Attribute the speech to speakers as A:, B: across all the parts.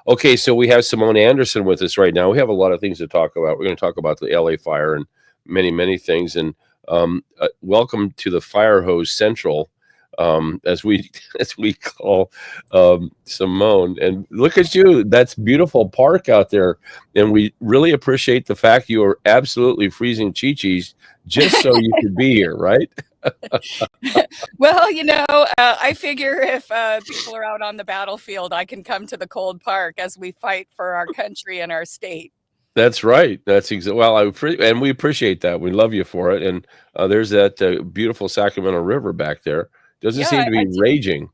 A: Okay, so we have Simone Anderson with us right now. We have a lot of things to talk about. We're going to talk about the LA fire and many, many things. And welcome to the Fire Hose Central, as we as we call Simone. And look at you, that's beautiful park out there. And we really appreciate the fact you are absolutely freezing chi-chis just so you could be here, right?
B: Well, I figure if people are out on the battlefield, I can come to the cold park as we fight for our country and our state.
A: That's right. That's well, and we appreciate that. We love you for it. And there's that beautiful Sacramento River back there. Doesn't seem
B: Yeah,
A: to be raging.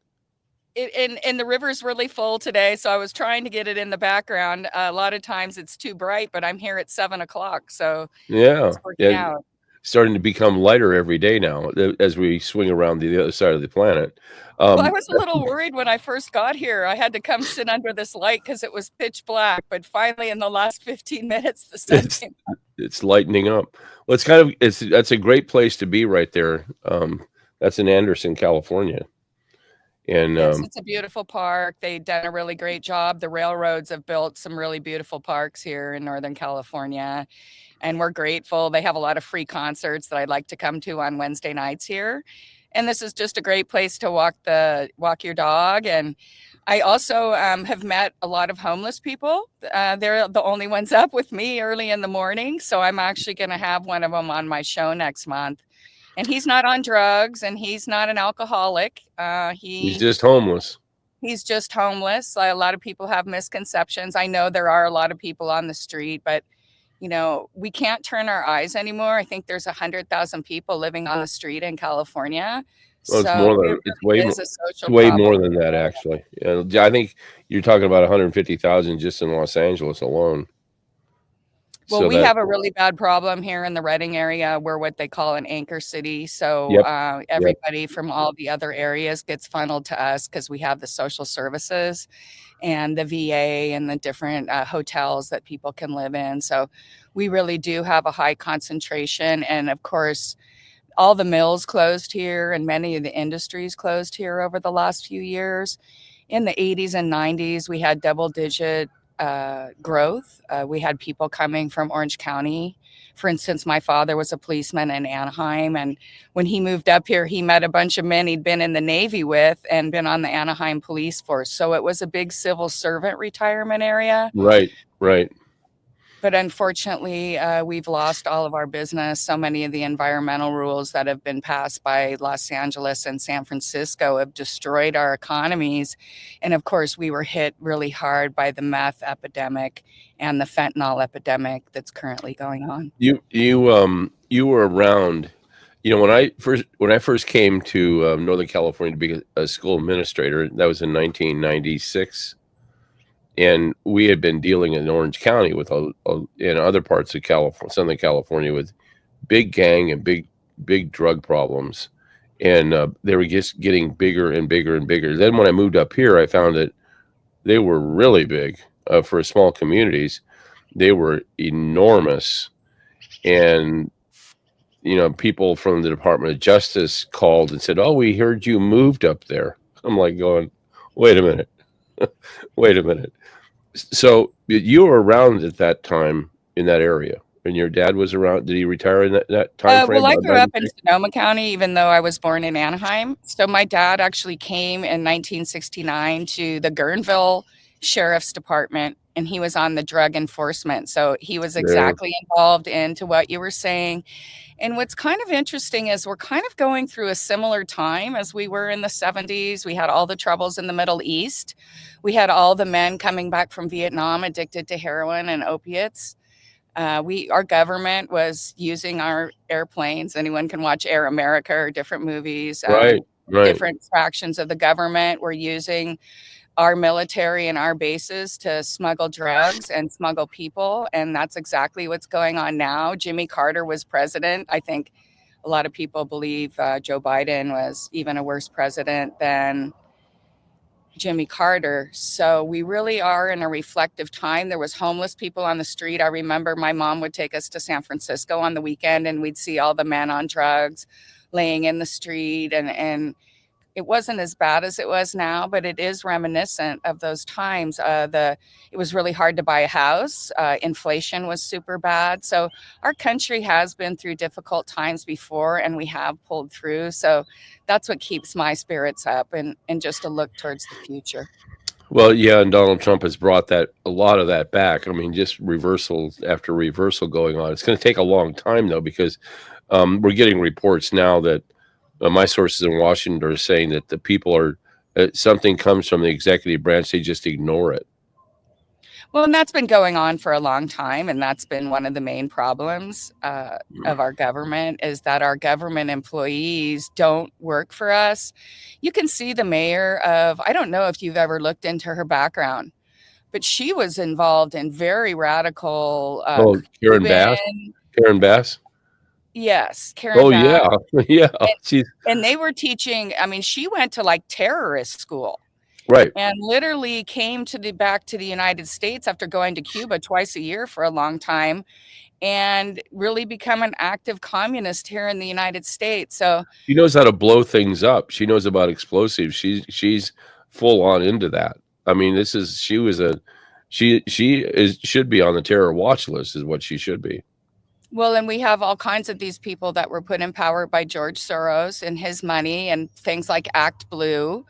B: and the river's really full today, so I was trying to get it in the background. A lot of times it's too bright, but I'm here at 7 o'clock, so
A: Yeah,
B: it's working out.
A: starting to become lighter every day now as we swing around the other side of the planet.
B: Well, I was a little worried when I first got here. I had to come sit under this light because it was pitch black. But finally, in the last 15 minutes, the sun came up.
A: It's lightening up. Well, that's a great place to be right there. That's in Anderson, California. And
B: Yes, it's a beautiful park. They've done a really great job. The railroads have built some really beautiful parks here in Northern California, and we're grateful. They have a lot of free concerts that I'd like to come to on Wednesday nights here. And this is just a great place to walk your dog. And I also have met a lot of homeless people. They're the only ones up with me early in the morning. So I'm actually going to have one of them on my show next month. And he's not on drugs and he's not an alcoholic.
A: He's just homeless.
B: He's just homeless. A lot of people have misconceptions. I know there are a lot of people on the street, but we can't turn our eyes anymore. I think there's 100,000 people living on the street in California.
A: Well, it's
B: So
A: way more than that, actually. I think you're talking about 150,000 just in Los Angeles alone.
B: Well, we have a really bad problem here in the Redding area. We're what they call an anchor city. So everybody from all the other areas gets funneled to us because we have the social services and the VA and the different hotels that people can live in. So we really do have a high concentration. And of course, all the mills closed here and many of the industries closed here over the last few years. In the 80s and 90s, we had double-digit growth. We had people coming from Orange County. For instance, my father was a policeman in Anaheim, and when he moved up here, he met a bunch of men he'd been in the Navy with and been on the Anaheim police force. So it was a big civil servant retirement area.
A: Right.
B: But unfortunately, we've lost all of our business. So many of the environmental rules that have been passed by Los Angeles and San Francisco have destroyed our economies. And of course, we were hit really hard by the meth epidemic and the fentanyl epidemic that's currently going on.
A: You were around, when I first came to Northern California to be a school administrator. That was in 1996. And we had been dealing in Orange County with in other parts of California, Southern California, with big gang and big drug problems, and they were just getting bigger and bigger and bigger. Then when I moved up here, I found that they were really big for small communities. They were enormous, and people from the Department of Justice called and said, "Oh, we heard you moved up there." I'm like going, "Wait a minute." Wait a minute. So you were around at that time in that area, and your dad was around. Did he retire in that time frame?
B: Well, I grew up in Sonoma County, even though I was born in Anaheim. So my dad actually came in 1969 to the Guerneville Sheriff's Department, and he was on the drug enforcement. So he was exactly involved into what you were saying. And what's kind of interesting is we're kind of going through a similar time as we were in the 70s. We had all the troubles in the Middle East. We had all the men coming back from Vietnam addicted to heroin and opiates. Our government was using our airplanes. Anyone can watch Air America or different movies.
A: Right.
B: Different fractions of the government were using our military and our bases to smuggle drugs and smuggle people. And that's exactly what's going on now. Jimmy Carter was president. I think a lot of people believe Joe Biden was even a worse president than Jimmy Carter. So we really are in a reflective time. There was homeless people on the street. I remember my mom would take us to San Francisco on the weekend, and we'd see all the men on drugs laying in the street. And it wasn't as bad as it was now, but it is reminiscent of those times. It was really hard to buy a house. Inflation was super bad. So our country has been through difficult times before, and we have pulled through. So that's what keeps my spirits up, and just a look towards the future.
A: Well, yeah, and Donald Trump has brought a lot of that back. I mean, just reversal after reversal going on. It's going to take a long time, though, because we're getting reports now that my sources in Washington are saying that the people are something comes from the executive branch, they just ignore it.
B: Well, and that's been going on for a long time, and that's been one of the main problems of our government, is that our government employees don't work for us. You can see the mayor of, I don't know if you've ever looked into her background, but she was involved in very radical
A: Karen Bass? Karen Bass?
B: Yes, Karen
A: Oh,
B: Bass.
A: yeah.
B: And they were teaching, I mean, she went to like terrorist school.
A: Right.
B: And literally came back to the United States after going to Cuba twice a year for a long time, and really become an active communist here in the United States. So
A: she knows how to blow things up. She knows about explosives. She's full on into that. I mean, she should be on the terror watch list, is what she should be.
B: Well, and we have all kinds of these people that were put in power by George Soros and his money, and things like Act Blue.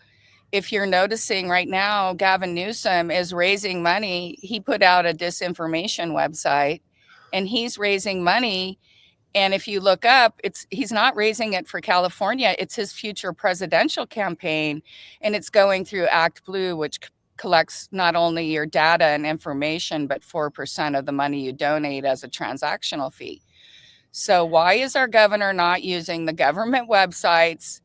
B: If you're noticing right now, Gavin Newsom is raising money. He put out a disinformation website, and he's raising money. And if you look up, he's not raising it for California. It's his future presidential campaign. And it's going through Act Blue, which collects not only your data and information, but 4% of the money you donate as a transactional fee. So why is our governor not using the government websites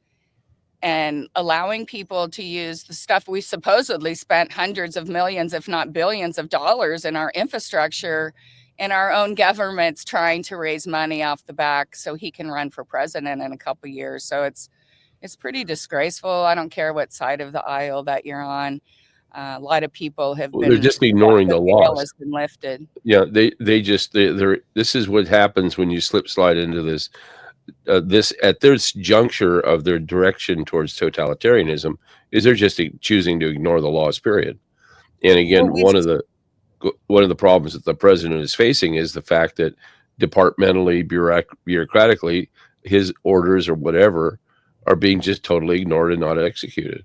B: and allowing people to use the stuff we supposedly spent hundreds of millions, if not billions of dollars in our infrastructure, and our own government's trying to raise money off the back so he can run for president in a couple of years? So it's pretty disgraceful. I don't care what side of the aisle that you're on. A lot of people have been.
A: They're just ignoring the laws.
B: Has been lifted.
A: Yeah, they're. This is what happens when you slide into this. This at this juncture of their direction towards totalitarianism is they're just choosing to ignore the laws, period. And again, one of the problems that the president is facing is the fact that departmentally, bureaucratically, his orders or whatever are being just totally ignored and not executed.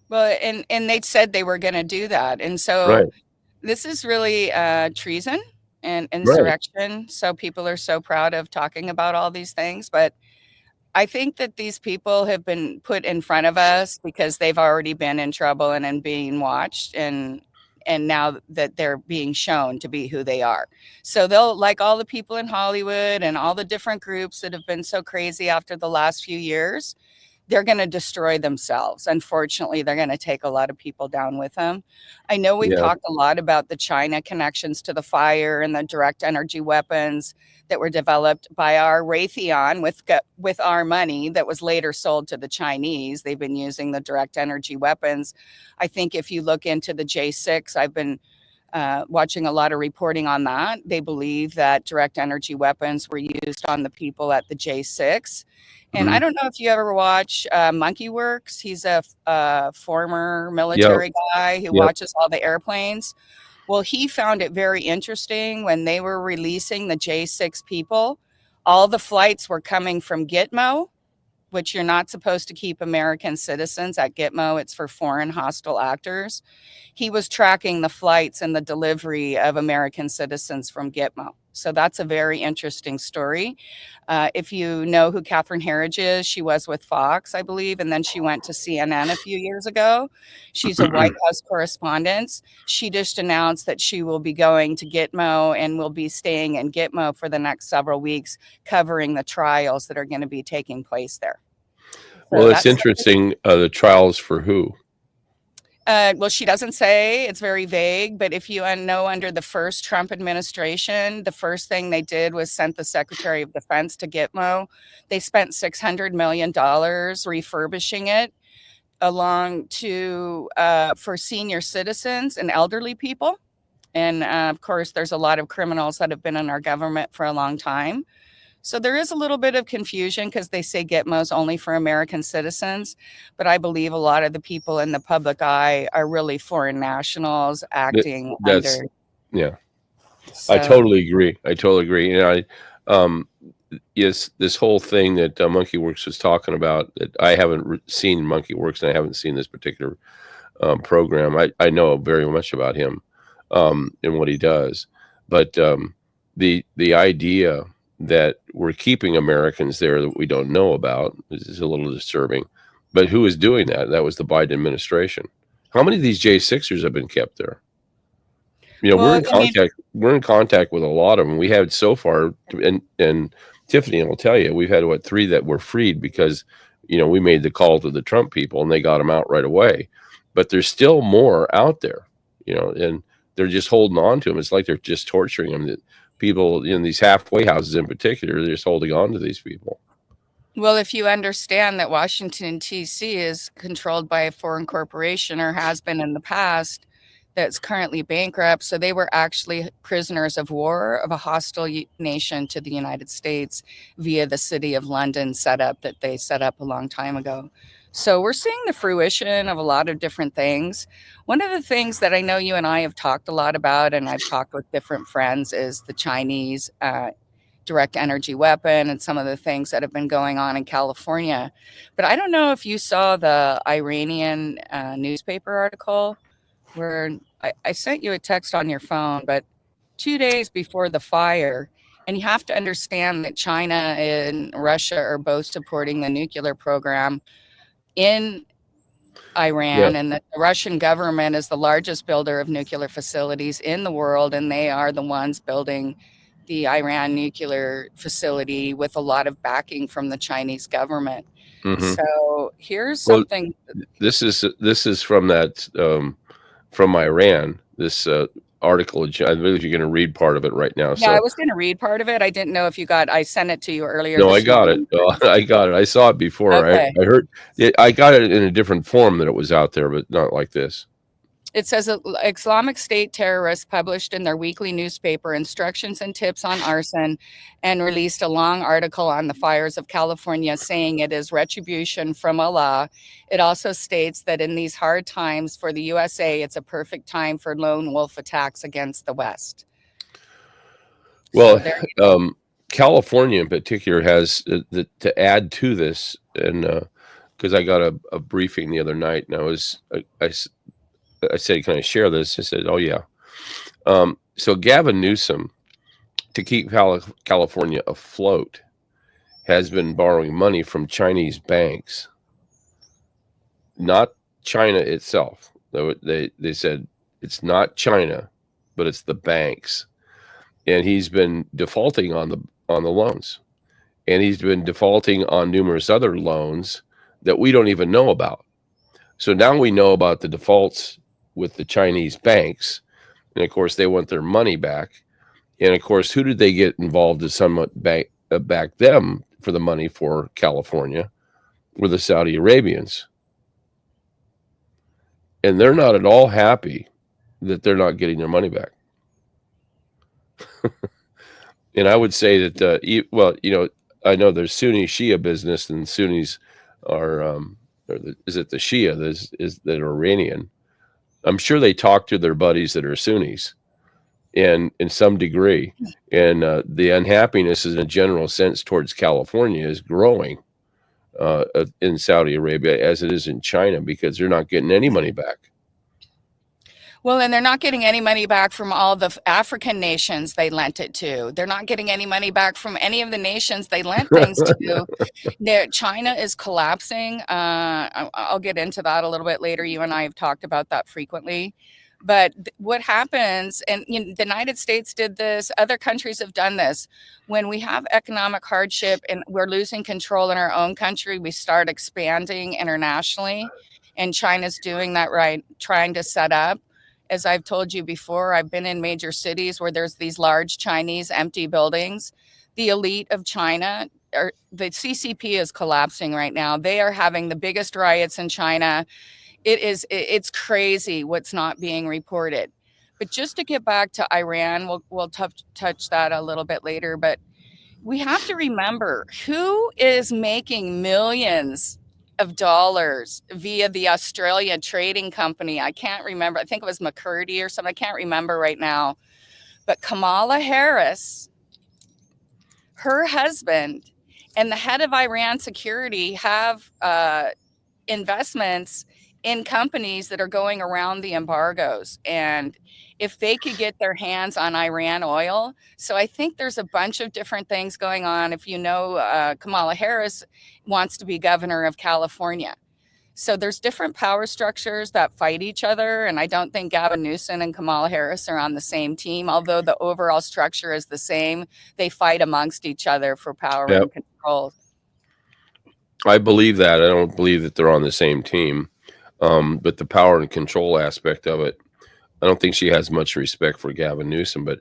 B: Well, and they said they were going to do that, and so this is really treason and insurrection. Right. So people are so proud of talking about all these things, but I think that these people have been put in front of us because they've already been in trouble and being watched, and now that they're being shown to be who they are. So they'll, like all the people in Hollywood and all the different groups that have been so crazy after the last few years, they're going to destroy themselves. Unfortunately, they're going to take a lot of people down with them. I know we've talked a lot about the China connections to the fire and the direct energy weapons that were developed by our Raytheon with our money that was later sold to the Chinese. They've been using the direct energy weapons. I think if you look into the J6, I've been watching a lot of reporting on that. They believe that direct energy weapons were used on the people at the J6. And I don't know if you ever watch Monkey Works. He's a former military guy who watches all the airplanes. Well, he found it very interesting when they were releasing the J6 people. All the flights were coming from GItmo, which you're not supposed to keep American citizens at GItmo. It's for foreign hostile actors. He was tracking the flights and the delivery of American citizens from GItmo. So that's a very interesting story. If you know who Catherine Herridge is, she was with Fox, I believe, and then she went to CNN a few years ago. She's a White House correspondent. She just announced that she will be going to GItmo and will be staying in GItmo for the next several weeks, covering the trials that are going to be taking place there. So
A: well, it's interesting. The trials for who?
B: Well, she doesn't say. It's very vague. But if you know, under the first Trump administration, the first thing they did was sent the Secretary of Defense to GItmo. They spent $600 million refurbishing it for senior citizens and elderly people. And of course, there's a lot of criminals that have been in our government for a long time. So there is a little bit of confusion because they say GItmo is only for American citizens, but I believe a lot of the people in the public eye are really foreign nationals acting under.
A: Yeah.
B: So.
A: I totally agree. And yes, this whole thing that MonkeyWorks was talking about, that I haven't seen MonkeyWorks, and I haven't seen this particular program. I know very much about him and what he does, but the idea that we're keeping Americans there that we don't know about is a little disturbing. But who is doing that? That was the Biden administration. How many of these J6ers have been kept there? We're in contact with a lot of them. We have so far, and Tiffany will tell you, we've had 3 that were freed because we made the call to the Trump people and they got them out right away. But there's still more out there, and they're just holding on to them. It's like they're just torturing them. People in these halfway houses in particular, they're just holding on to these people.
B: Well, if you understand that Washington, D.C. is controlled by a foreign corporation, or has been in the past, that's currently bankrupt. So they were actually prisoners of war of a hostile nation to the United States via the City of London setup that they set up a long time ago. So we're seeing the fruition of a lot of different things. One of the things that I know you and I have talked a lot about, and I've talked with different friends, is the Chinese direct energy weapon and some of the things that have been going on in California. But I don't know if you saw the Iranian newspaper article where I sent you a text on your phone, but 2 days before the fire, and you have to understand that China and Russia are both supporting the nuclear program in Iran, and that the Russian government is the largest builder of nuclear facilities in the world, and they are the ones building the Iran nuclear facility with a lot of backing from the Chinese government.
A: Mm-hmm.
B: So here's something.
A: This is from that from Iran. This article. I believe you're going to read part of it right now.
B: Yeah, I was going to read part of it. I didn't know if you got. I sent it to you earlier.
A: No, I got it. I got it. I saw it before.
B: Okay.
A: I heard it. I got it in a different form that it was out there, but not like this.
B: It says Islamic State terrorists published in their weekly newspaper instructions and tips on arson, and released a long article on the fires of California, saying it is retribution from Allah. It also states that in these hard times for the USA, it's a perfect time for lone wolf attacks against the West.
A: Well, California in particular has to add to this, and because I got a briefing the other night, and I said, can I share this? I said, oh, yeah. So Gavin Newsom, to keep California afloat, has been borrowing money from Chinese banks, not China itself. They said it's not China, but it's the banks. And he's been defaulting on the loans. And he's been defaulting on numerous other loans that we don't even know about. So now we know about the defaults with the Chinese banks, and of course they want their money back. And of course, who did they get involved to somewhat back them for the money for California? Were the Saudi Arabians. And they're not at all happy that they're not getting their money back. And I would say that I know there's Sunni Shia business, and Sunnis are is it the Shia that are Iranian? I'm sure they talk to their buddies that are Sunnis, and in some degree, and the unhappiness in a general sense towards California is growing in Saudi Arabia as it is in China, because they're not getting any money back.
B: Well, and they're not getting any money back from all the African nations they lent it to. They're not getting any money back from any of the nations they lent things to. China is collapsing. I'll get into that a little bit later. You and I have talked about that frequently. But what happens, and the United States did this, other countries have done this. When we have economic hardship and we're losing control in our own country, we start expanding internationally. And China's doing that right, trying to set up. As I've told you before, I've been in major cities where there's these large Chinese empty buildings. The elite of China, or the CCP, is collapsing right now. They are having the biggest riots in China. It's crazy what's not being reported. But just to get back to Iran, we'll touch that a little bit later. But we have to remember who is making millions of dollars via the Australia trading company. I can't remember. I think it was McCurdy or something. I can't remember right now. But Kamala Harris, her husband, and the head of Iran security have investments in companies that are going around the embargoes. And if they could get their hands on Iran oil. So I think there's a bunch of different things going on. If you know, Kamala Harris wants to be governor of California. So there's different power structures that fight each other. And I don't think Gavin Newsom and Kamala Harris are on the same team. Although the overall structure is the same, they fight amongst each other for power and control.
A: I believe that. I don't believe that they're on the same team. But the power and control aspect of it, I don't think she has much respect for Gavin Newsom. But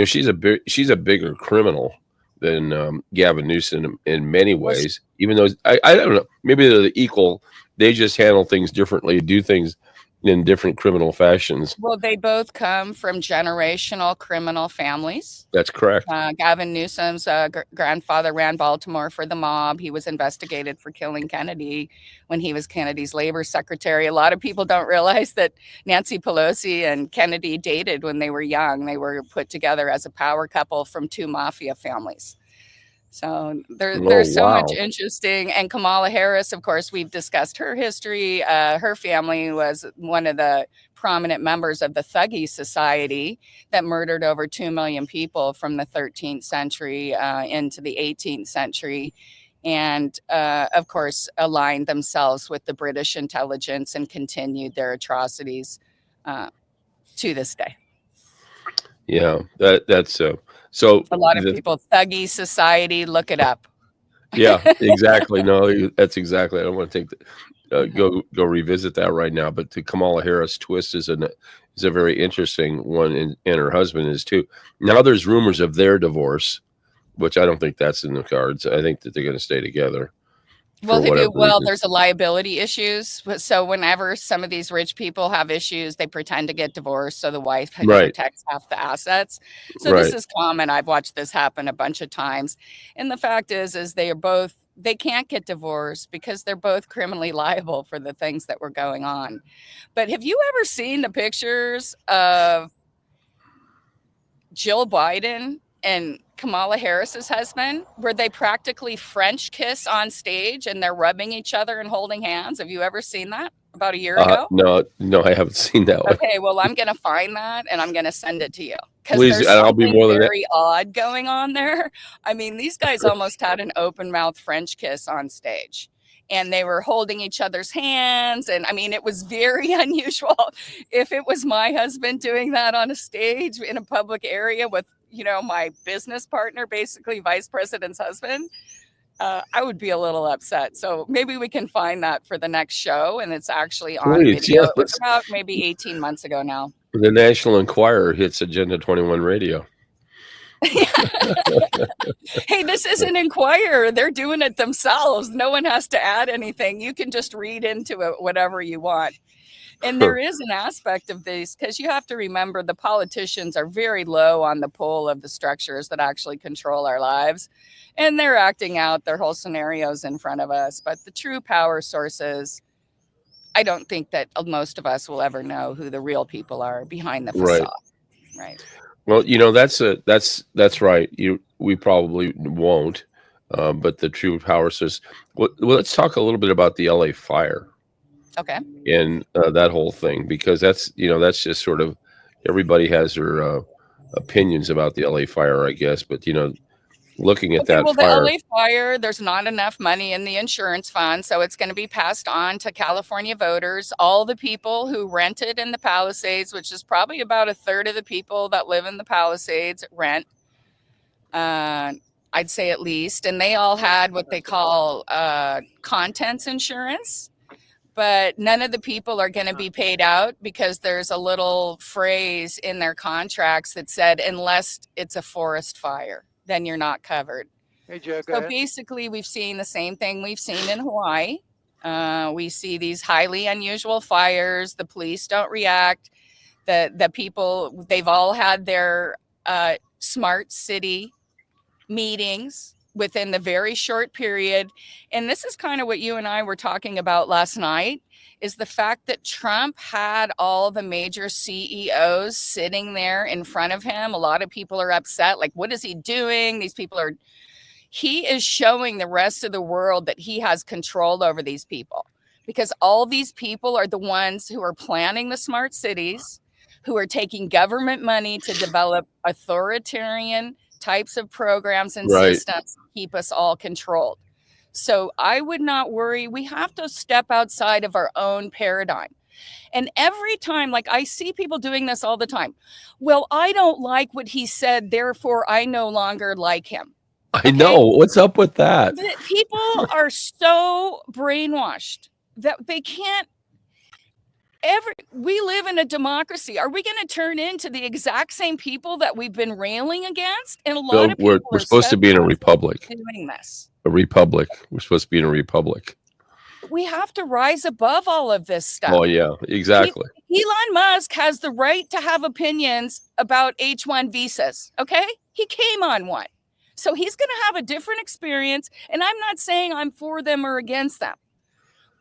A: she's a bigger criminal than Gavin Newsom in many ways. Even though I don't know, maybe they're equal. They just handle things differently, do things in different criminal fashions.
B: Well, they both come from generational criminal families.
A: That's correct.
B: Gavin Newsom's grandfather ran Baltimore for the mob. He was investigated for killing Kennedy when he was Kennedy's labor secretary. A lot of people don't realize that Nancy Pelosi and Kennedy dated when they were young. They were put together as a power couple from two mafia families. So there's so much interesting. And Kamala Harris, of course, we've discussed her history. Her family was one of the prominent members of the Thuggee Society that murdered over 2 million people from the 13th century into the 18th century. And, of course, aligned themselves with the British intelligence and continued their atrocities to this day.
A: Yeah, that's so
B: a lot of people, Thuggee Society, look it up.
A: Yeah, exactly. No, that's exactly. I don't want to take go revisit that right now. But the Kamala Harris twist is a very interesting one, and her husband is too. Now there's rumors of their divorce, which I don't think that's in the cards. I think that they're going to stay together.
B: Well, there's a liability issues. So whenever some of these rich people have issues, they pretend to get divorced so the wife protects half the assets. So this is common. I've watched this happen a bunch of times. And the fact is they can't get divorced because they're both criminally liable for the things that were going on. But have you ever seen the pictures of Jill Biden and Kamala Harris's husband, where they practically French kiss on stage and they're rubbing each other and holding hands? Have you ever seen that about a year ago?
A: No, I haven't seen that one.
B: Okay, well, I'm going to find that and I'm going to send it to you.
A: Please,
B: there's
A: I'll be more than
B: very odd going on there. I mean, these guys almost had an open mouth French kiss on stage. And they were holding each other's hands. And I mean, it was very unusual. If it was my husband doing that on a stage in a public area with, my business partner, basically vice president's husband, I would be a little upset. So maybe we can find that for the next show. And it's actually on video. It was about maybe 18 months ago now.
A: The National Enquirer hits Agenda 21 radio.
B: Hey, this is an Enquirer. They're doing it themselves. No one has to add anything. You can just read into it whatever you want. And there is an aspect of this, because you have to remember the politicians are very low on the pole of the structures that actually control our lives. And they're acting out their whole scenarios in front of us. But the true power sources, I don't think that most of us will ever know who the real people are behind the facade. Right.
A: Well, that's right. We probably won't. But the true power source. Well, let's talk a little bit about the LA fire.
B: Okay.
A: And that whole thing, because that's just sort of, everybody has their opinions about the LA fire, I guess. But, looking at that fire.
B: The LA fire, there's not enough money in the insurance fund. So it's going to be passed on to California voters. All the people who rented in the Palisades, which is probably about a third of the people that live in the Palisades, rent. I'd say at least. And they all had what they call contents insurance. But none of the people are going to be paid out because there's a little phrase in their contracts that said, unless it's a forest fire, then you're not covered.
C: Hey, Joe,
B: so basically, we've seen the same thing we've seen in Hawaii. We see these highly unusual fires. The police don't react. The people, they've all had their smart city meetings within the very short period. And this is kind of what you and I were talking about last night, is the fact that Trump had all the major CEOs sitting there in front of him. A lot of people are upset. Like, what is he doing? He is showing the rest of the world that he has control over these people, because all these people are the ones who are planning the smart cities, who are taking government money to develop authoritarian types of programs and systems to keep us all controlled. So I would not worry. We have to step outside of our own paradigm. And every time, like, I see people doing this all the time. Well, I don't like what he said, therefore I no longer like him.
A: I know. What's up with that?
B: People are so brainwashed that they can't we live in a democracy. Are we going to turn into the exact same people that we've been railing against? And a lot of people
A: we're supposed to be in a republic.
B: Doing this.
A: A republic. We're supposed to be in a republic.
B: We have to rise above all of this stuff.
A: Oh, yeah, exactly.
B: Elon Musk has the right to have opinions about H-1 visas, okay? He came on one. So he's going to have a different experience. And I'm not saying I'm for them or against them.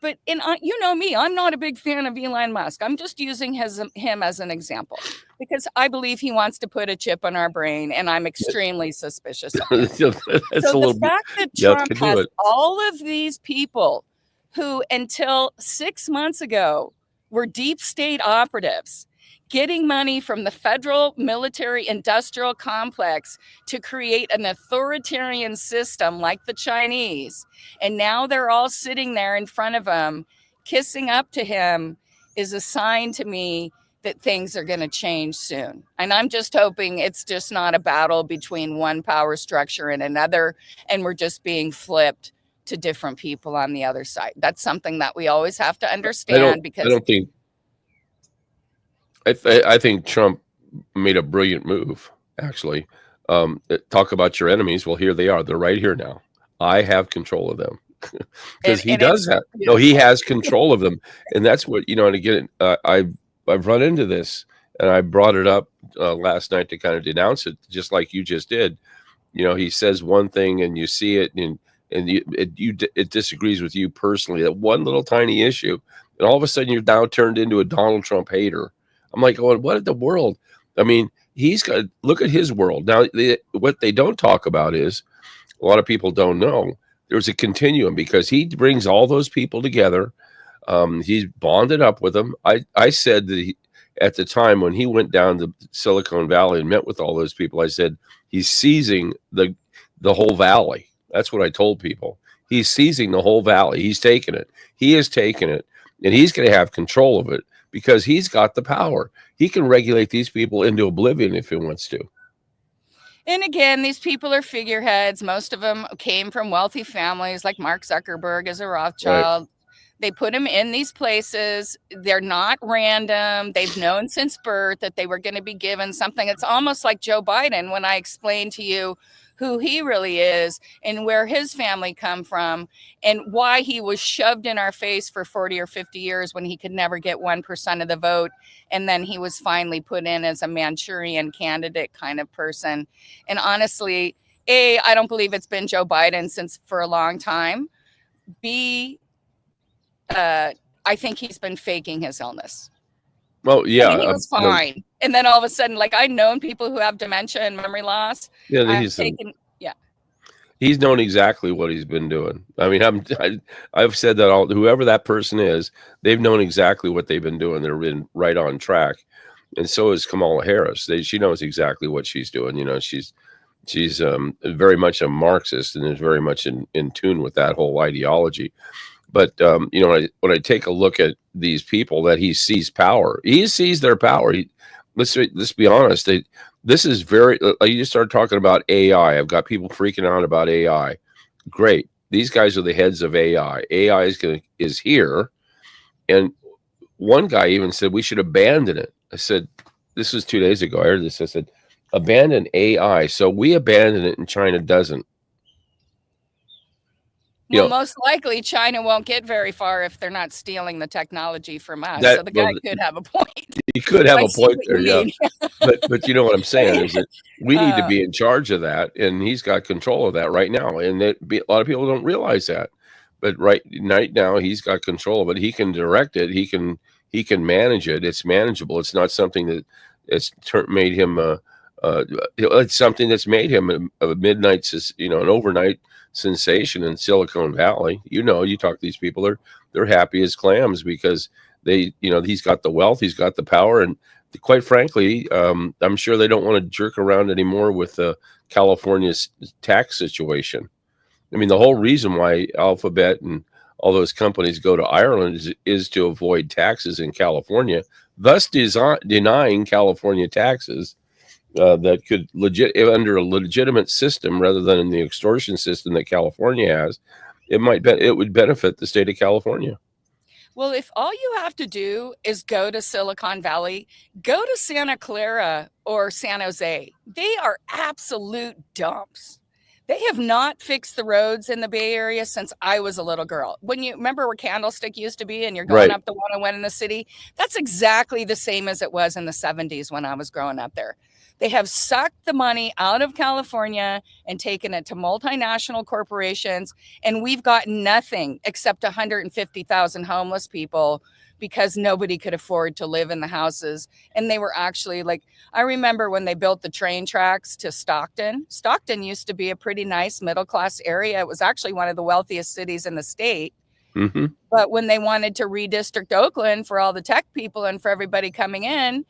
B: But you know me, I'm not a big fan of Elon Musk. I'm just using him as an example because I believe he wants to put a chip on our brain, and I'm extremely suspicious of him. So the fact that Trump has all of these people who until 6 months ago were deep state operatives getting money from the federal military industrial complex to create an authoritarian system like the Chinese. And now they're all sitting there in front of him, kissing up to him, is a sign to me that things are going to change soon. And I'm just hoping it's just not a battle between one power structure and another, and we're just being flipped to different people on the other side. That's something that we always have to understand, because
A: I think Trump made a brilliant move, actually. Talk about your enemies. Well, here they are. They're right here now. I have control of them. Because he does have, no, he has control of them. And that's what, and again, I've run into this, and I brought it up last night to kind of denounce it, just like you just did. He says one thing and you see it, and it disagrees with you personally, that one little tiny issue. And all of a sudden you're now turned into a Donald Trump hater. I'm like, oh, what in the world? I mean, he's got, look at his world. Now, what they don't talk about is, a lot of people don't know, there's a continuum, because he brings all those people together. He's bonded up with them. I said that at the time when he went down to Silicon Valley and met with all those people, I said, he's seizing the whole valley. That's what I told people. He's seizing the whole valley. He's taking it. He has taken it, and he's going to have control of it, because he's got the power. He can regulate these people into oblivion if he wants to.
B: And again, these people are figureheads. Most of them came from wealthy families, like Mark Zuckerberg is a Rothschild. Right. They put him in these places. They're not random. They've known since birth that they were going to be given something. It's almost like Joe Biden, when I explained to you who he really is and where his family come from and why he was shoved in our face for 40 or 50 years when he could never get 1% of the vote. And then he was finally put in as a Manchurian candidate kind of person. And honestly, A, I don't believe it's been Joe Biden for a long time. B, I think he's been faking his illness.
A: Well, yeah.
B: I mean, he was fine. And then all of a sudden, like, I've known people who have dementia and memory loss.
A: Yeah, he's known exactly what he's been doing. I mean, I've said that whoever that person is, they've known exactly what they've been doing. They've been right on track. And so is Kamala Harris. She knows exactly what she's doing. She's very much a Marxist and is very much in tune with that whole ideology. But, when I take a look at these people that he sees power, he sees their power. Let's be honest. This is you just started talking about AI. I've got people freaking out about AI. Great. These guys are the heads of AI. AI is here. And one guy even said we should abandon it. I said, this was 2 days ago. I heard this. I said, abandon AI. So we abandon it and China doesn't.
B: Well, most likely China won't get very far if they're not stealing the technology from us. So the guy could have a point.
A: He could have
B: I
A: a
B: see
A: point
B: what
A: there,
B: you
A: yeah.
B: mean.
A: But you know what I'm saying is that we need to be in charge of that, and he's got control of that right now, and a lot of people don't realize that. But right now, he's got control of it. He can direct it. He can manage it. It's manageable. It's not something that made him it's something that's made him a midnight, an overnight sensation in Silicon Valley. You talk to these people, they're happy as clams because he's got the wealth, he's got the power, and quite frankly, I'm sure they don't want to jerk around anymore with California's tax situation. I mean, the whole reason why Alphabet and all those companies go to Ireland is to avoid taxes in California, thus denying California taxes that could under a legitimate system rather than in the extortion system that California has. It would benefit the state of California.
B: Well, if all you have to do is go to Silicon Valley, go to Santa Clara or San Jose. They are absolute dumps. They have not fixed the roads in the Bay Area since I was a little girl. When you remember where Candlestick used to be and you're going up the 101 in the city, that's exactly the same as it was in the 70s when I was growing up there. They have sucked the money out of California and taken it to multinational corporations, and we've got nothing except 150,000 homeless people because nobody could afford to live in the houses. And they were actually I remember when they built the train tracks to Stockton. Stockton used to be a pretty nice middle-class area. It was actually one of the wealthiest cities in the state.
A: Mm-hmm.
B: But when they wanted to redistrict Oakland for all the tech people and for everybody coming in,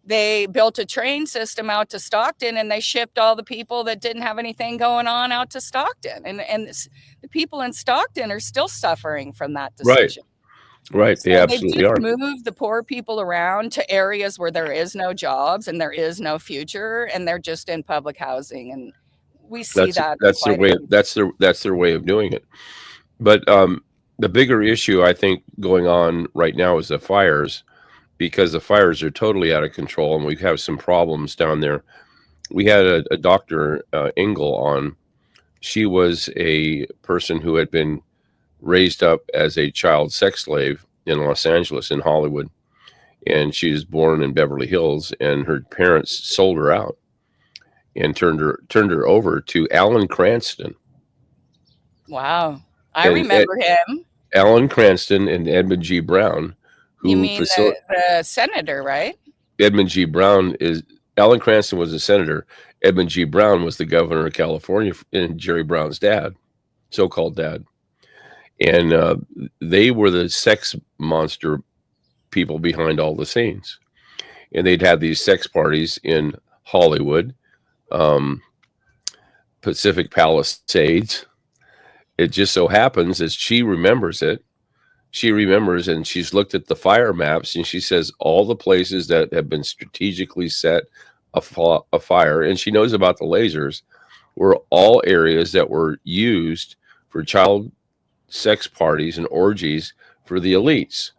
B: they built a train system out to Stockton, and they shipped all the people that didn't have anything going on out to Stockton. And the people in Stockton are still suffering from that decision.
A: Right.
B: So
A: they absolutely are.
B: Move the poor people around to areas where there is no jobs and there is no future, and they're just in public housing. And we see
A: that's their way. That's their way of doing it. But the bigger issue I think going on right now is the fires, because the fires are totally out of control, and we have some problems down there. We had a Dr. Engel on. She was a person who had been raised up as a child sex slave in Los Angeles, in Hollywood, and she was born in Beverly Hills, and her parents sold her out and turned her over to Alan Cranston.
B: Wow, I remember him.
A: Alan Cranston and Edmund G. Brown.
B: You mean the senator, right?
A: Edmund G. Brown Alan Cranston was a senator. Edmund G. Brown was the governor of California, and Jerry Brown's dad, so-called dad. And they were the sex monster people behind all the scenes. And they'd have these sex parties in Hollywood, Pacific Palisades. It just so happens, as she remembers it, and she's looked at the fire maps, and she says all the places that have been strategically set afire, and she knows about the lasers, were all areas that were used for child sex parties and orgies for the elites.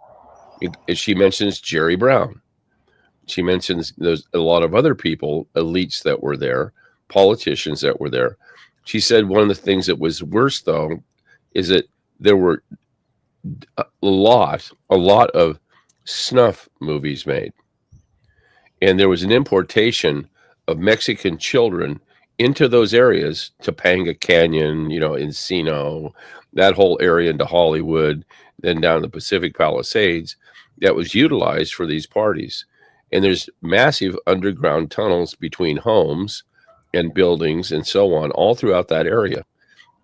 A: She mentions Jerry Brown. She mentions there's a lot of other people, elites that were there, politicians that were there. She said one of the things that was worse, though, is that there were a lot of snuff movies made, and there was an importation of Mexican children into those areas, Topanga Canyon, Encino, that whole area into Hollywood, then down the Pacific Palisades, that was utilized for these parties. And there's massive underground tunnels between homes and buildings and so on, all throughout that area.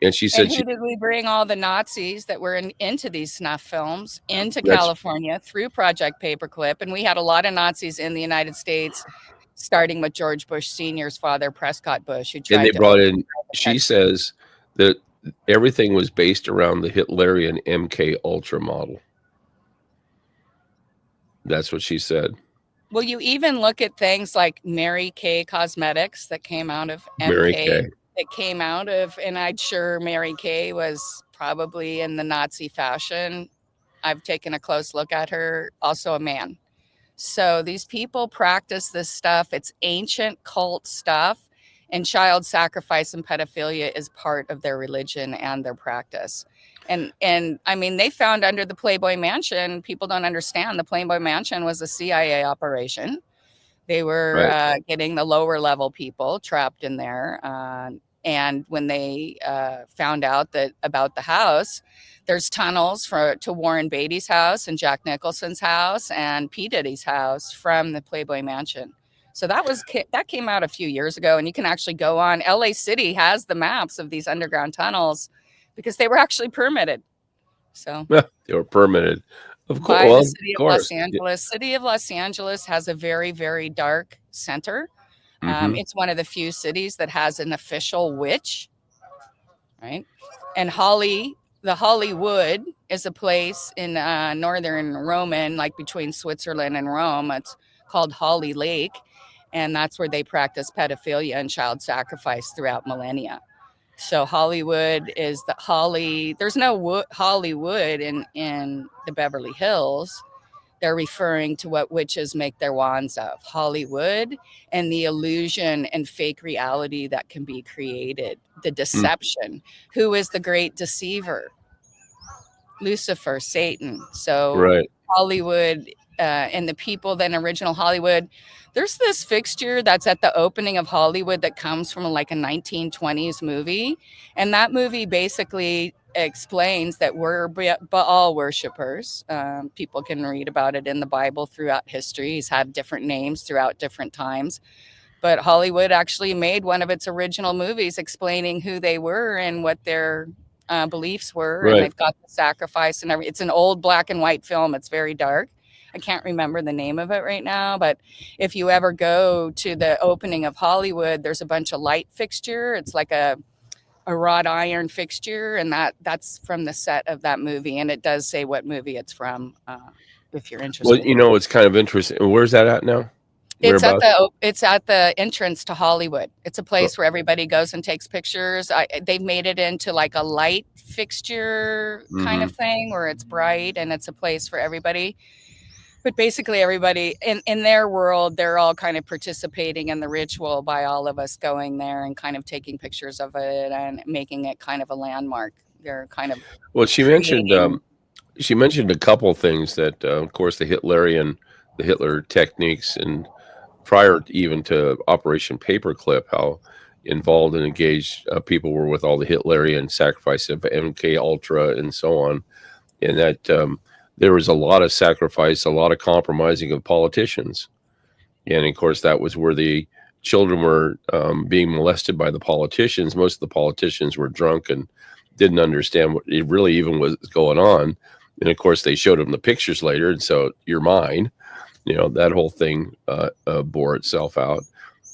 A: And she said,
B: who did we bring all the Nazis that were into these snuff films into California through Project Paperclip? And we had a lot of Nazis in the United States, starting with George Bush Sr.'s father, Prescott Bush, who tried
A: and they brought in, she says that everything was based around the Hitlerian MK Ultra model. That's what she said.
B: Well, you even look at things like Mary Kay Cosmetics that came out of MK.
A: Mary Kay.
B: It came out of, and I'm sure Mary Kay was probably in the Nazi fashion. I've taken a close look at her, also a man. So these people practice this stuff. It's ancient cult stuff, and child sacrifice and pedophilia is part of their religion and their practice. And I mean, they found under the Playboy Mansion, people don't understand, the Playboy Mansion was a CIA operation. They were getting the lower level people trapped in there. And when they found out about the house, there's tunnels to Warren Beatty's house and Jack Nicholson's house and P. Diddy's house from the Playboy Mansion. So that came out a few years ago, and you can actually go on. LA City has the maps of these underground tunnels because they were actually permitted. So
A: they were permitted, of course.
B: By the city of Los Angeles. City of Los Angeles has a very, very dark center. It's one of the few cities that has an official witch, right? And the Hollywood is a place in northern Roman, like between Switzerland and Rome. It's called Holly Lake, and that's where they practice pedophilia and child sacrifice throughout millennia. So Hollywood is there's no Hollywood in the Beverly Hills. They're referring to what witches make their wands of, Hollywood, and the illusion and fake reality that can be created, the deception. Who is the great deceiver? Lucifer, Satan. So Hollywood and the people, then original Hollywood. There's this fixture that's at the opening of Hollywood that comes from like a 1920s movie. And that movie basically explains that we're Baal worshipers. People can read about it in the Bible throughout history. He's had different names throughout different times. But Hollywood actually made one of its original movies explaining who they were and what their beliefs were. And they've got the sacrifice and everything. It's an old black and white film. It's very dark. I can't remember the name of it right now, but if you ever go to the opening of Hollywood, there's a bunch of light fixture. It's like a wrought iron fixture, and that's from the set of that movie, and it does say what movie it's from, if you're interested.
A: Well, it's kind of interesting. Where's that at now?
B: It's at the entrance to Hollywood. It's a place where everybody goes and takes pictures. They've made it into like a light fixture kind of thing where it's bright, and it's a place for everybody. But basically everybody in their world, they're all kind of participating in the ritual by all of us going there and kind of taking pictures of it and making it kind of a landmark. They're kind of
A: she mentioned a couple things that, of course, the Hitler techniques, and prior even to Operation Paperclip, how involved and engaged people were with all the Hitlerian sacrifice of MK Ultra and so on, and that there was a lot of sacrifice, a lot of compromising of politicians. And of course, that was where the children were being molested by the politicians. Most of the politicians were drunk and didn't understand what it really even was going on. And of course, they showed them the pictures later. And so, you're mine. That whole thing bore itself out.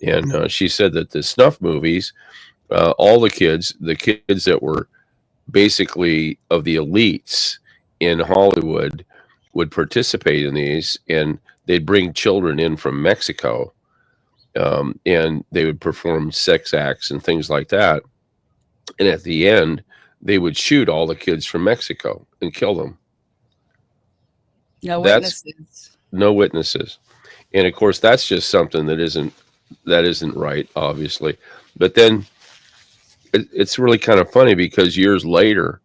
A: And she said that the snuff movies, all the kids that were basically of the elites in Hollywood would participate in these, and they'd bring children in from Mexico, and they would perform sex acts and things like that. And at the end, they would shoot all the kids from Mexico and kill them.
B: No witnesses.
A: No witnesses. And of course, that's just something that isn't right, obviously. But then it's really kind of funny because years later,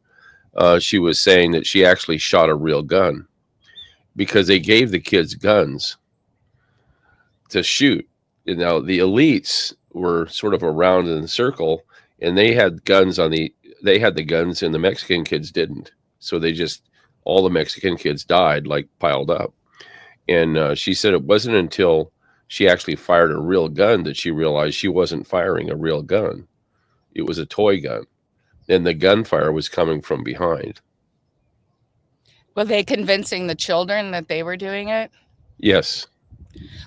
A: she was saying that she actually shot a real gun because they gave the kids guns to shoot. Now, the elites were sort of around in the circle, and they had guns they had the guns, and the Mexican kids didn't. So all the Mexican kids died, like piled up. And she said it wasn't until she actually fired a real gun that she realized she wasn't firing a real gun. It was a toy gun. And the gunfire was coming from behind.
B: Were they convincing the children that they were doing it?
A: Yes.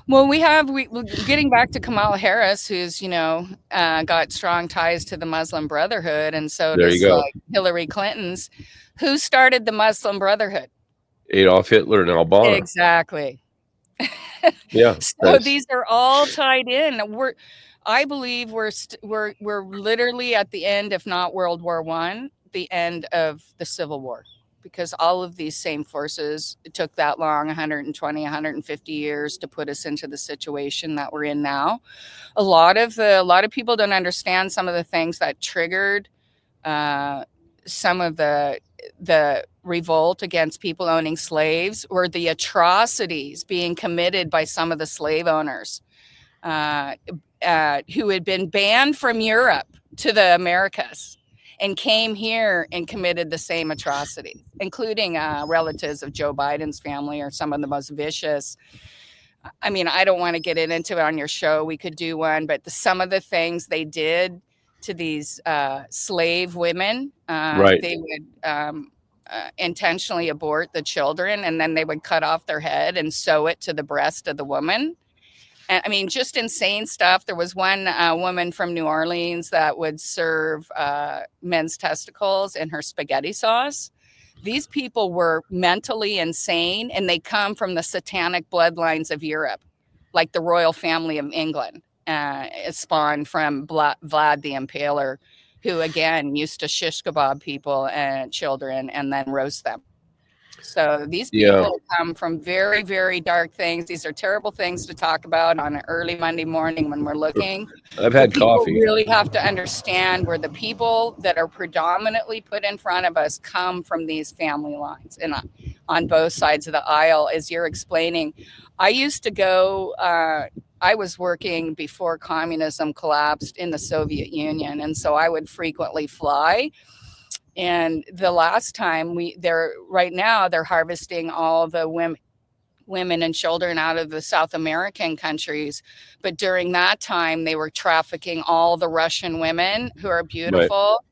B: Well, getting back to Kamala Harris, who's, got strong ties to the Muslim Brotherhood, and so does Hillary Clinton's. Who started the Muslim Brotherhood?
A: Adolf Hitler and Albana.
B: Exactly.
A: Yeah.
B: So these are all tied in. I believe we're literally at the end, if not World War I, the end of the Civil War, because all of these same forces, it took that long, 120, 150 years to put us into the situation that we're in now. A lot of people don't understand some of the things that triggered some of the the revolt against people owning slaves, or the atrocities being committed by some of the slave owners who had been banned from Europe to the Americas and came here and committed the same atrocity, including relatives of Joe Biden's family, or some of the most vicious. I mean, I don't want to get into it on your show. We could do one, but some of the things they did to these slave women, they would intentionally abort the children, and then they would cut off their head and sew it to the breast of the woman. And I mean, just insane stuff. There was one woman from New Orleans that would serve men's testicles in her spaghetti sauce. These people were mentally insane, and they come from the satanic bloodlines of Europe, like the royal family of England, spawned from Vlad the Impaler, who, again, used to shish kebab people and children and then roast them. So these people come from very, very dark things. These are terrible things to talk about on an early Monday morning when we're looking.
A: I've had coffee.
B: People really have to understand where the people that are predominantly put in front of us come from these family lines, and on both sides of the aisle, as you're explaining. I used to go, I was working before communism collapsed in the Soviet Union, and so I would frequently fly. And the last time right now they're harvesting all the women and children out of the South American countries. But during that time, they were trafficking all the Russian women, who are beautiful.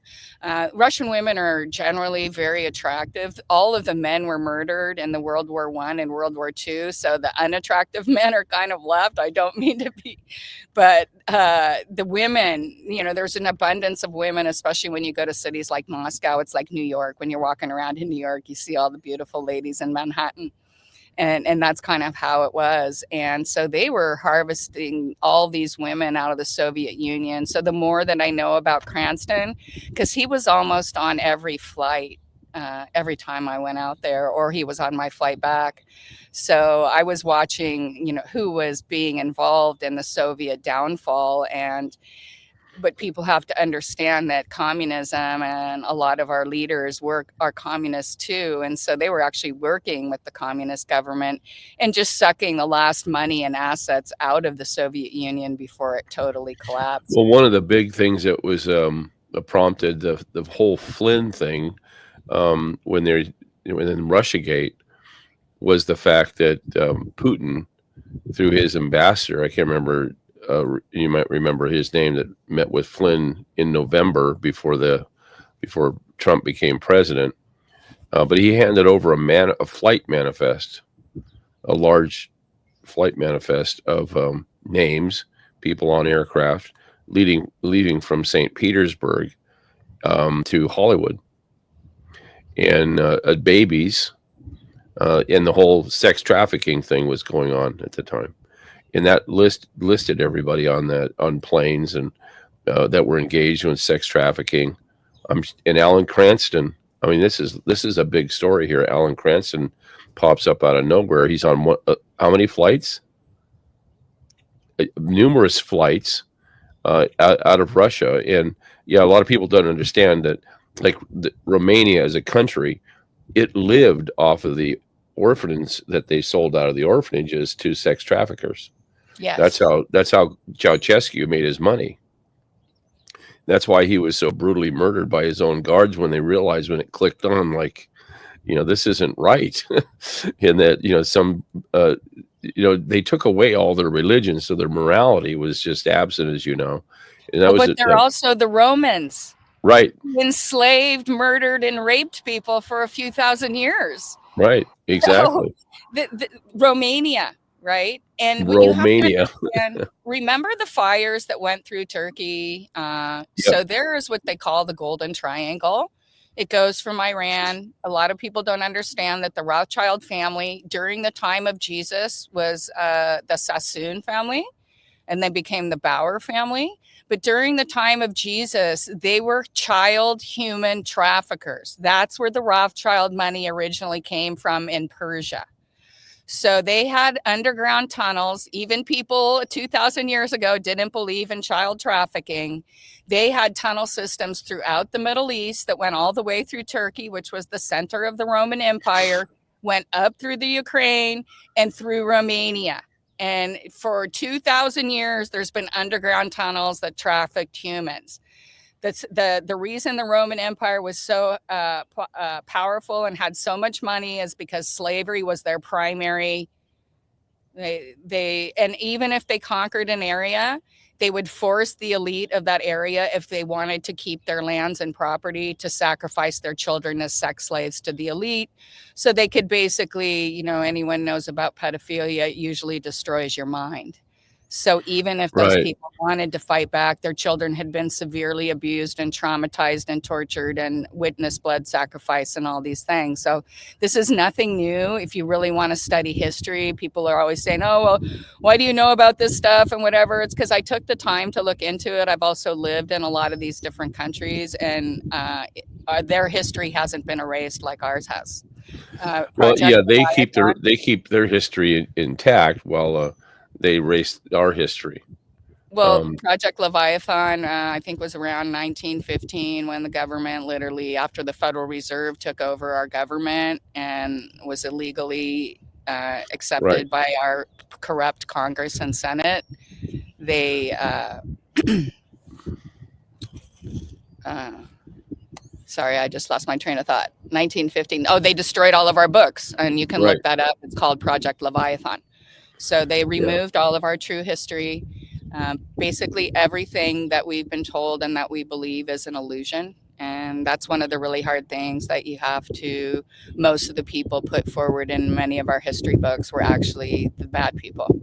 B: Right. Russian women are generally very attractive. All of the men were murdered in the World War I and World War II. So the unattractive men are kind of left. I don't mean to be, but the women, there's an abundance of women, especially when you go to cities like Moscow. It's like New York. When you're walking around in New York, you see all the beautiful ladies in Manhattan. And that's kind of how it was. And so they were harvesting all these women out of the Soviet Union. So the more that I know about Cranston, because he was almost on every flight, every time I went out there, or he was on my flight back. So I was watching, who was being involved in the Soviet downfall. But people have to understand that communism, and a lot of our leaders are communists too. And so they were actually working with the communist government and just sucking the last money and assets out of the Soviet Union before it totally collapsed.
A: Well, one of the big things that was prompted the whole Flynn thing when in Russiagate was the fact that Putin, through his ambassador, I can't remember, you might remember his name, that met with Flynn in November before Trump became president. But he handed over a flight manifest, a large flight manifest of names, people on aircraft leaving from St. Petersburg to Hollywood, and babies, and the whole sex trafficking thing was going on at the time. And that listed everybody on planes and that were engaged in sex trafficking. And Alan Cranston, I mean, this is a big story here. Alan Cranston pops up out of nowhere. He's on how many flights? Numerous flights out of Russia. And yeah, a lot of people don't understand that, like Romania as a country, it lived off of the orphans that they sold out of the orphanages to sex traffickers.
B: Yes.
A: That's how Ceausescu made his money. That's why he was so brutally murdered by his own guards when they realized, when it clicked on, like, this isn't right. And that, they took away all their religion. So their morality was just absent, as you know. And that
B: but they're also the Romans.
A: Right.
B: Enslaved, murdered, and raped people for a few thousand years.
A: Right. Exactly.
B: So, Romania. Right. And
A: Romania.
B: Remember the fires that went through Turkey. So there is what they call the Golden Triangle. It goes from Iran. A lot of people don't understand that the Rothschild family during the time of Jesus was the Sassoon family, and then became the Bauer family. But during the time of Jesus, they were child human traffickers. That's where the Rothschild money originally came from in Persia. So they had underground tunnels. Even people 2,000 years ago didn't believe in child trafficking. They had tunnel systems throughout the Middle East that went all the way through Turkey, which was the center of the Roman Empire, went up through the Ukraine and through Romania. And for 2,000 years, there's been underground tunnels that trafficked humans. That's the reason the Roman Empire was so powerful and had so much money is because slavery was their primary. They and even if they conquered an area, they would force the elite of that area, if they wanted to keep their lands and property, to sacrifice their children as sex slaves to the elite. So they could basically, anyone knows about pedophilia, it usually destroys your mind. So even if those people wanted to fight back, their children had been severely abused and traumatized and tortured and witnessed blood sacrifice and all these things. So this is nothing new. If you really want to study history, people are always saying, oh, well, why do you know about this stuff and whatever? It's because I took the time to look into it. I've also lived in a lot of these different countries, and their history hasn't been erased like ours has.
A: Well, yeah, they keep their history intact while they erased our history.
B: Well, Project Leviathan, I think, was around 1915 when the government, literally after the Federal Reserve took over our government and was illegally accepted by our corrupt Congress and Senate. They sorry, I just lost my train of thought. 1915. Oh, they destroyed all of our books, and you can look that up. It's called Project Leviathan. So they removed all of our true history. Basically, everything that we've been told and that we believe is an illusion. And that's one of the really hard things that most of the people put forward in many of our history books were actually the bad people.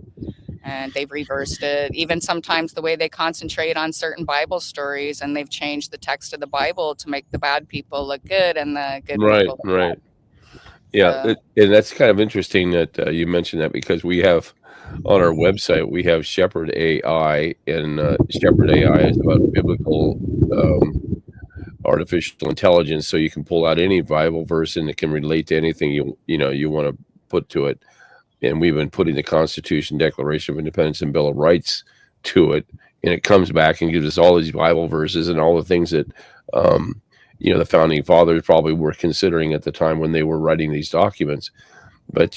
B: And they've reversed it. Even sometimes the way they concentrate on certain Bible stories, and they've changed the text of the Bible to make the bad people look good and the good people look bad.
A: Yeah, and that's kind of interesting that you mentioned that, because we have on our website, we have Shepherd AI, and Shepherd AI is about biblical artificial intelligence. So you can pull out any Bible verse and it can relate to anything you want to put to it. And we've been putting the Constitution, Declaration of Independence, and Bill of Rights to it, and it comes back and gives us all these Bible verses and all the things that the founding fathers probably were considering at the time when they were writing these documents. But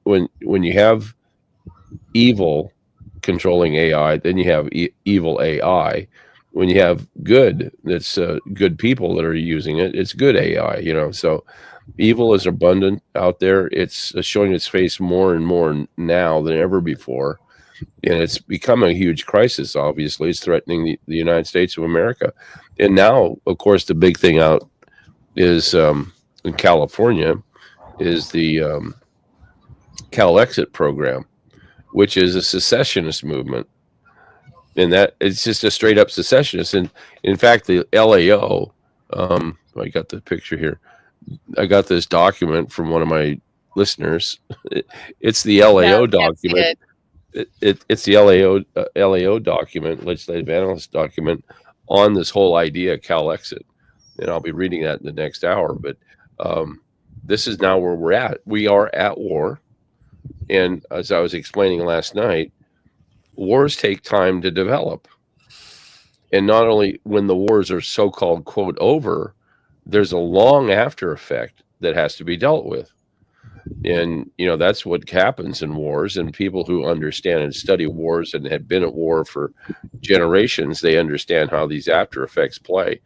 A: when you have evil controlling AI, then you have evil AI. When you have good, that's good people that are using it, it's good AI. So evil is abundant out there. It's showing its face more and more now than ever before, and it's become a huge crisis. Obviously, it's threatening the United States of America. And now, of course, the big thing out is in California is the Cal Exit program, which is a secessionist movement. And that it's just a straight up secessionist. And in fact, the LAO, I got the picture here. I got this document from one of my listeners. It's the LAO document. It's the LAO document, legislative analyst document, on this whole idea of Cal Exit. And I'll be reading that in the next hour. But this is now where we're at. We are at war. And as I was explaining last night, wars take time to develop. And not only when the wars are so-called, quote, over, there's a long after effect that has to be dealt with. And, that's what happens in wars. And people who understand and study wars and have been at war for generations, they understand how these after effects play.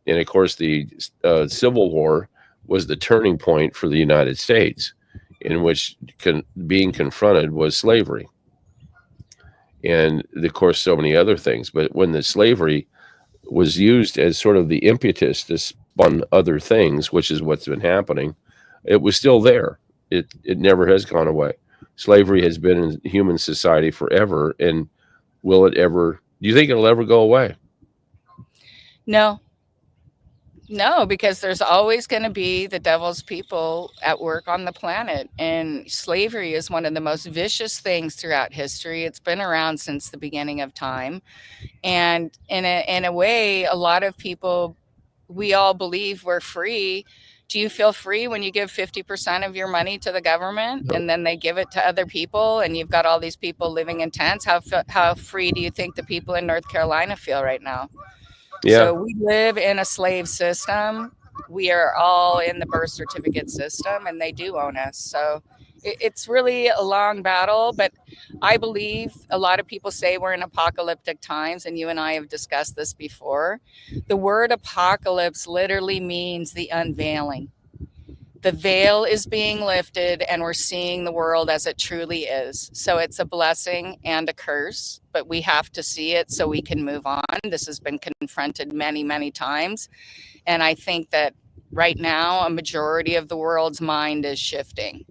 A: And, of course, the Civil War was the turning point for the United States, in which being confronted was slavery. And, of course, so many other things. But when the slavery was used as sort of the impetus to spawn other things, which is what's been happening, it was still there. It never has gone away. Slavery has been in human society forever. And will it ever, do you think it'll ever go away?
B: No, because there's always going to be the devil's people at work on the planet. And slavery is one of the most vicious things throughout history. It's been around since the beginning of time. And in a way, a lot of people, we all believe we're free Do you feel free when you give 50% of your money to the government and then they give it to other people and you've got all these people living in tents? How free do you think the people in North Carolina feel right now?
A: Yeah.
B: So we live in a slave system. We are all in the birth certificate system and they do own us. So it's really a long battle, but I believe a lot of people say we're in apocalyptic times, and you and I have discussed this before. The word apocalypse literally means the unveiling. The veil is being lifted and we're seeing the world as it truly is. So it's a blessing and a curse, but we have to see it so we can move on. This has been confronted many, many times. And I think that right now, a majority of the world's mind is shifting.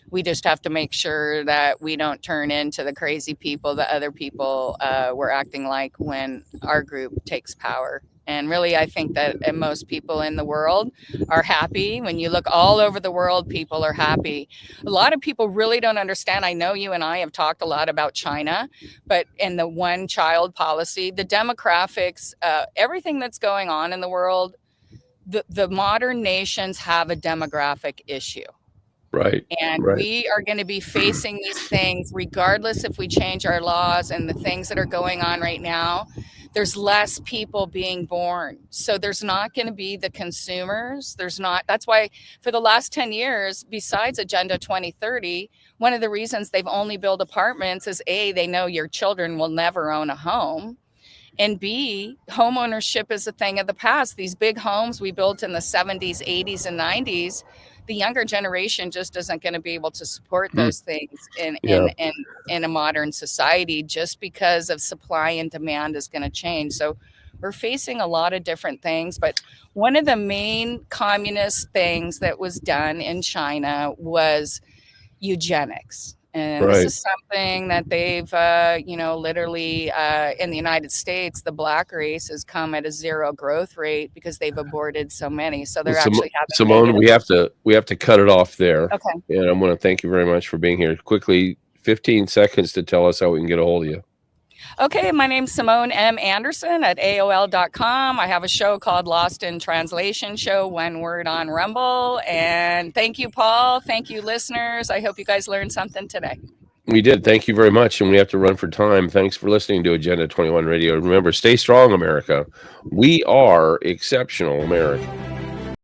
B: We just have to make sure that we don't turn into the crazy people that other people were acting like when our group takes power. And really, I think that most people in the world are happy. When you look all over the world, people are happy. A lot of people really don't understand. I know you and I have talked a lot about China, but in the one-child policy, the demographics, everything that's going on in the world, the modern nations have a demographic issue.
A: Right.
B: And we are going to be facing these things regardless if we change our laws and the things that are going on right now. There's less people being born. So there's not going to be the consumers. That's why for the last 10 years, besides Agenda 2030, one of the reasons they've only built apartments is A, they know your children will never own a home. And B, home ownership is a thing of the past. These big homes we built in the 70s, 80s, and 90s, the younger generation just isn't going to be able to support those things in a modern society, just because of supply and demand is going to change. So we're facing a lot of different things. But one of the main communist things that was done in China was eugenics. And this is something that they've, literally in the United States, the black race has come at a zero growth rate because they've aborted so many. So they're actually having
A: Simone, we have to cut it off there.
B: Okay.
A: And I want to thank you very much for being here. Quickly, 15 seconds to tell us how we can get a hold of you.
B: Okay, my name's Simone M. Anderson at AOL.com. I have a show called Lost in Translation Show, one word, on Rumble. And thank you, Paul. Thank you, listeners. I hope you guys learned something today.
A: We did. Thank you very much. And we have to run for time. Thanks for listening to Agenda 21 Radio. Remember, stay strong, America. We are exceptional, America.